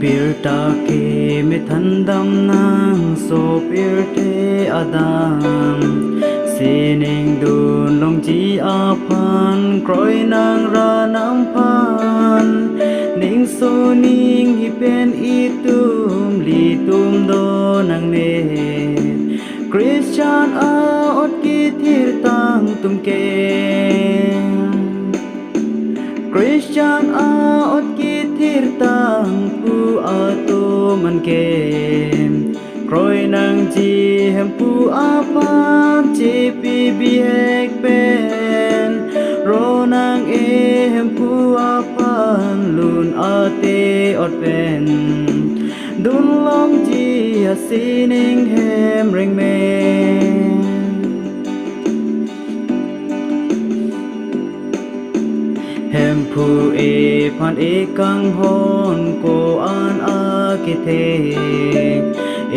Bir ta ke me thandam nang so bir te adam sining dun long chi a phan kroi nang ra nam phan ning so ning hi pen I tum li tum do nang ne Christian a ot ki thir tang tum ke Christian a ot ki thir tang pu a tu man ke kroi nang chi hem pu a pa chi pi bi hek pen ro nang e hem pu a pan lun a te ot pen dun long chi a sining hem ring me hem pu e phan e kang hon ko an a ke the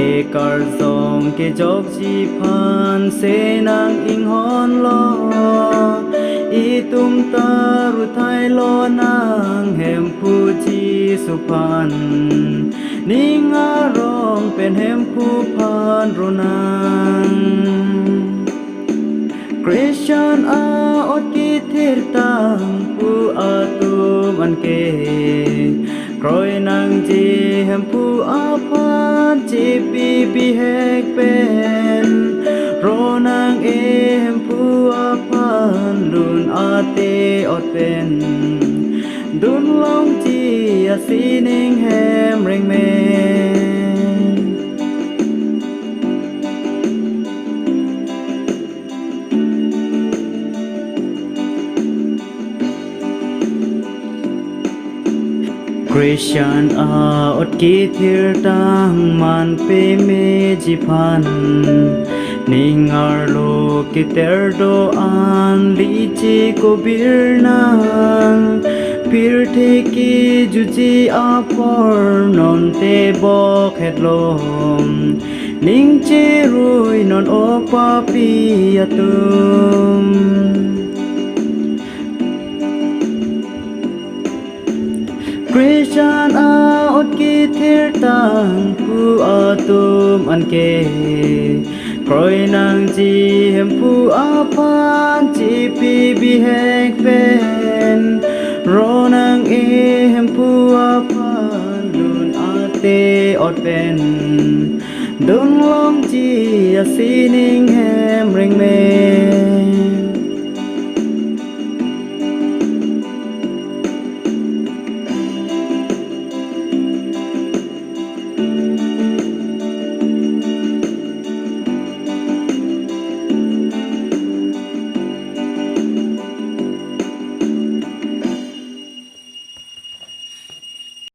e kar song ke jok chi phan se nang ing hon lo I tum ta ru thai lo nang hem pu chi su phan ning a rong pen hem pu phan ro nang Christian a ot ki thir tang pu a tu man ke kroi nang chi hem pu a phan chi pi bi hek pen ro nang e hem pu a phan lun a te ot pen dun long chi a sining hem ring me Christian a ot ki thir tang man pe me ji phan ning ar lo ki ter do an li chi ko bir nang pir the ki ju chi a por non te bo khet lom ning chi rui non o pa pi atum Christian a ot ki thir tang pu a tum an ke kroi nang chi hem pu a phan chi pi bi hek pen ro nang e hem pu a phan lun a te ot pen dun long chi a sining hem ring me